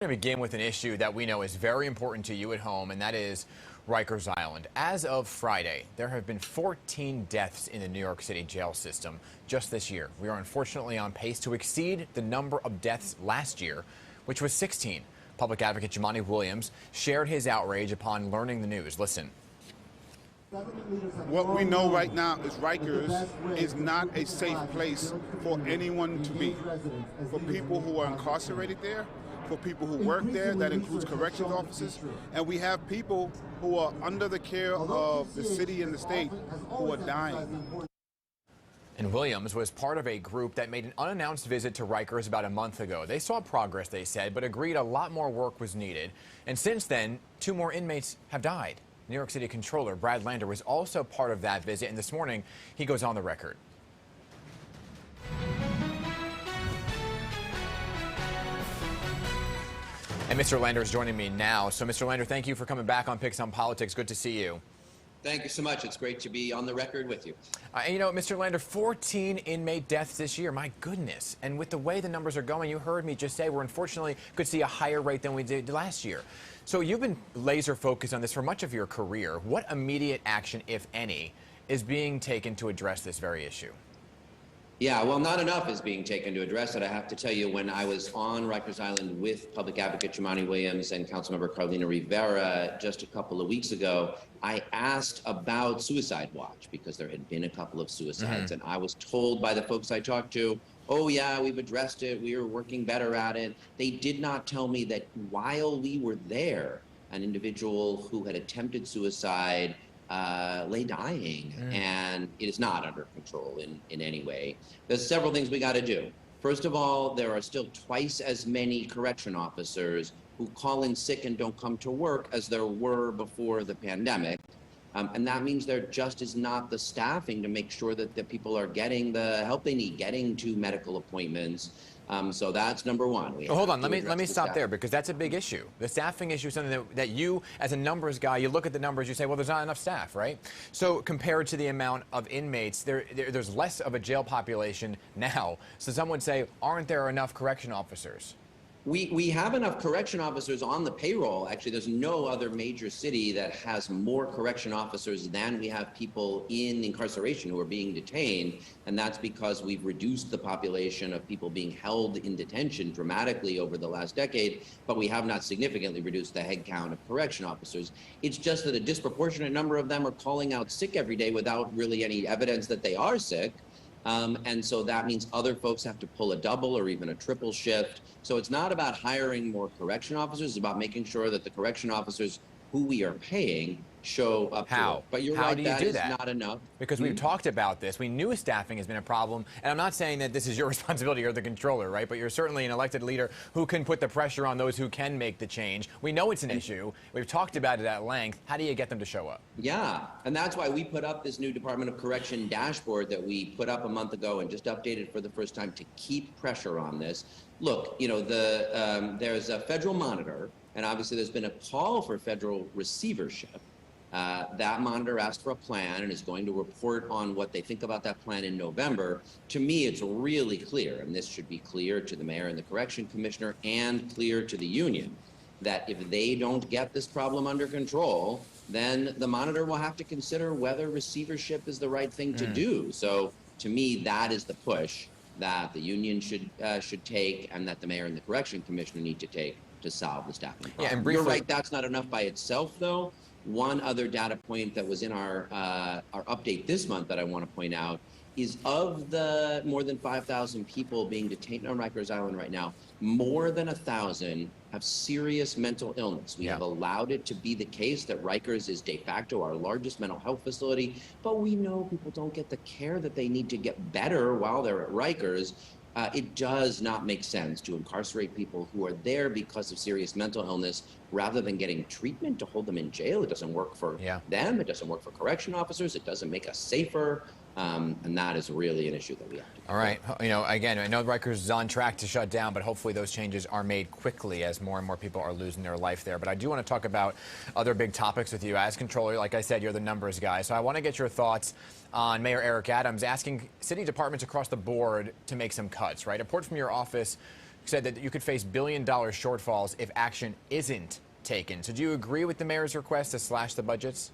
We're going to begin with an issue that we know is very important to you at home, and that is Rikers Island. As of Friday, there have been 14 deaths in the New York City jail system just this year. We are unfortunately on pace to exceed the number of deaths last year, which was 16. Public advocate Jumaane Williams shared his outrage upon learning the news. Listen. What we know right now is Rikers is not a safe place for anyone to be. For people who are incarcerated there, for people who work there, that includes corrections officers, and we have people who are under the care of the city and the state who are dying. And Williams was part of a group that made an unannounced visit to Rikers about a month ago. They saw progress, they said, but agreed a lot more work was needed. And since then, 2 more inmates have died. New York City Comptroller Brad Lander was also part of that visit, and this morning he goes on the record. And Mr. Lander is joining me now. So, Mr. Lander, thank you for coming back on Picks on Politics. Good to see you. Thank you so much. It's great to be on the record with you. And you know, Mr. Lander, 14 inmate deaths this year. My goodness. And with the way the numbers are going, you heard me just say we're unfortunately could see a higher rate than we did last year. So you've been laser focused on this for much of your career. What immediate action, if any, is being taken to address this very issue? Yeah, well, not enough is being taken to address it. I have to tell you, when I was on Rikers Island with Public Advocate Jumaane Williams and Councilmember Carlina Rivera just a couple of weeks ago, I asked about Suicide Watch because there had been a couple of suicides. And I was told by the folks I talked to, oh, yeah, we've addressed it. We are working better at it. They did not tell me that while we were there, an individual who had attempted suicide lay dying, and it is not under control in any way. There's several things we got to do. First of all, there are still twice as many correction officers who call in sick and don't come to work as there were before the pandemic. And that means there just is not the staffing to make sure that the people are getting the help they need, getting to medical appointments. So that's number one. Hold on, let me stop there, because that's a big issue. The staffing issue is something that you, as a numbers guy, you look at the numbers, you say, well, there's not enough staff, right? So compared to the amount of inmates, there's less of a jail population now. So some would say, aren't there enough correction officers? We have enough correction officers on the payroll. Actually, there's no other major city that has more correction officers than we have people in incarceration who are being detained. And that's because we've reduced the population of people being held in detention dramatically over the last decade, but we have not significantly reduced the head count of correction officers. It's just that a disproportionate number of them are calling out sick every day without really any evidence that they are sick. And so that means other folks have to pull a double or even a triple shift. So it's not about hiring more correction officers. It's about making sure that the correction officers who we are paying show up. How? But you're How right, do you that do is that? not enough. Because we've talked about this. We knew staffing has been a problem. And I'm not saying that this is your responsibility, you're the controller, right? But you're certainly an elected leader who can put the pressure on those who can make the change. We know it's an issue. We've talked about it at length. How do you get them to show up? Yeah, and that's why we put up this new Department of Correction dashboard that we put up a month ago and just updated for the first time to keep pressure on this. Look, you know, there's a federal monitor, and obviously there's been a call for federal receivership. That monitor asked for a plan and is going to report on what they think about that plan in November. To me, it's really clear, and this should be clear to the mayor and the correction commissioner and clear to the union, that if they don't get this problem under control, then the monitor will have to consider whether receivership is the right thing to do. So to me, that is the push that the union should take, and that the mayor and the correction commissioner need to take to solve the staffing problem. Yeah, and briefly, you're right, that's not enough by itself, though. One other data point that was in our update this month that I want to point out is, of the more than 5,000 people being detained on Rikers Island right now, more than 1,000 have serious mental illness. We have allowed it to be the case that Rikers is de facto our largest mental health facility, but we know people don't get the care that they need to get better while they're at Rikers. It does not make sense to incarcerate people who are there because of serious mental illness rather than getting treatment to hold them in jail. It doesn't work for them. It doesn't work for correction officers. It doesn't make us safer. And that is really an issue that we have to get. All right. You know, again, I know Rikers is on track to shut down, but hopefully those changes are made quickly as more and more people are losing their life there. But I do want to talk about other big topics with you. As controller, like I said, you're the numbers guy. So I want to get your thoughts on Mayor Eric Adams asking city departments across the board to make some cuts, right? A report from your office said that you could face billion-dollar shortfalls if action isn't taken. So do you agree with the mayor's request to slash the budgets?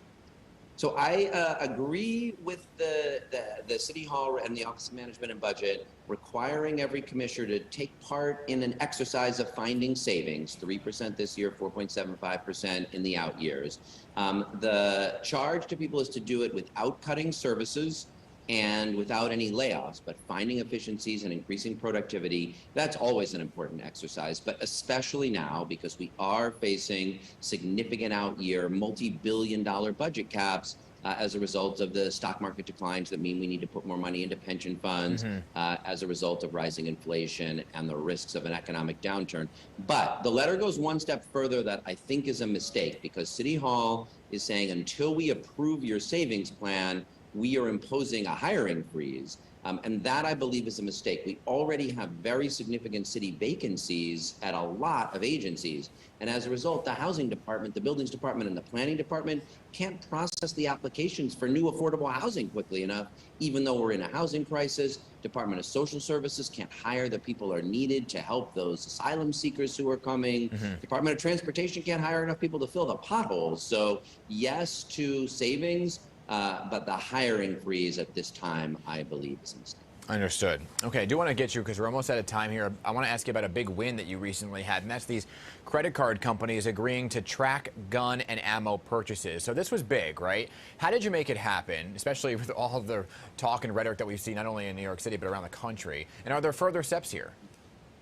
So I agree with the City Hall and the Office of Management and Budget requiring every commissioner to take part in an exercise of finding savings, 3% this year, 4.75% in the out years. The charge to people is to do it without cutting services and without any layoffs, but finding efficiencies and increasing productivity. That's always an important exercise, but especially now because we are facing significant out-year, multi-billion-dollar budget caps as a result of the stock market declines that mean we need to put more money into pension funds as a result of rising inflation and the risks of an economic downturn. But the letter goes one step further that I think is a mistake, because City Hall is saying until we approve your savings plan, we are imposing a hiring freeze. And that, I believe, is a mistake. We already have very significant city vacancies at a lot of agencies. And as a result, the housing department, the buildings department, and the planning department can't process the applications for new affordable housing quickly enough, even though we're in a housing crisis. Department of Social Services can't hire the people who are needed to help those asylum seekers who are coming. Department of Transportation can't hire enough people to fill the potholes. So yes to savings, but the hiring freeze at this time, I believe, is a mistake. Understood. Okay, I do want to get you, because we're almost out of time here. I want to ask you about a big win that you recently had, and that's these credit card companies agreeing to track gun and ammo purchases. So this was big, right? How did you make it happen, especially with all of the talk and rhetoric that we've seen not only in New York City but around the country? And are there further steps here?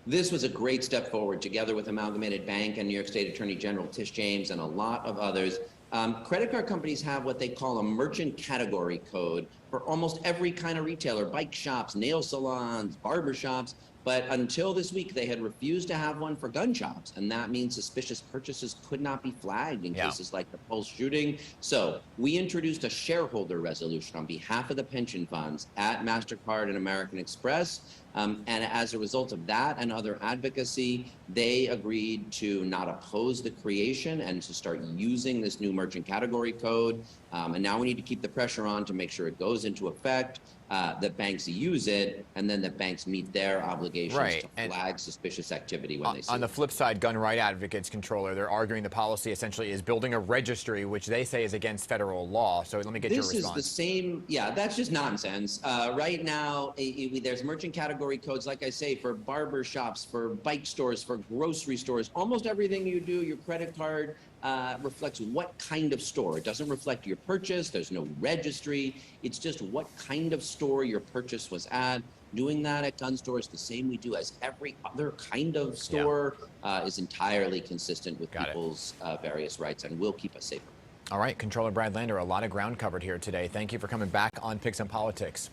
This was a great step forward, together with Amalgamated Bank and New York State Attorney General Tish James and a lot of others. Credit card companies have what they call a merchant category code for almost every kind of retailer: bike shops, nail salons, barber shops. But until this week, they had refused to have one for gun shops. And that means suspicious purchases could not be flagged in cases like the Pulse shooting. So we introduced a shareholder resolution on behalf of the pension funds at MasterCard and American Express. And as a result of that and other advocacy, they agreed to not oppose the creation and to start using this new merchant category code. And now we need to keep the pressure on to make sure it goes into effect, that banks use it, and then that banks meet their obligations to flag suspicious activity when they see it. On the flip side, gun right advocates, Controller, they're arguing the policy essentially is building a registry, which they say is against federal law. So let me get your response. This is the same. Yeah, that's just nonsense. Right now, there's merchant category codes, like I say, for barber shops, for bike stores, for grocery stores. Almost everything you do, your credit card reflects what kind of store. It doesn't reflect your purchase. There's no registry. It's just what kind of store your purchase was at. Doing that at gun stores the same we do as every other kind of store is entirely consistent with people's various rights and will keep us safer. All right, Controller Brad Lander, a lot of ground covered here today. Thank you for coming back on Picks and Politics.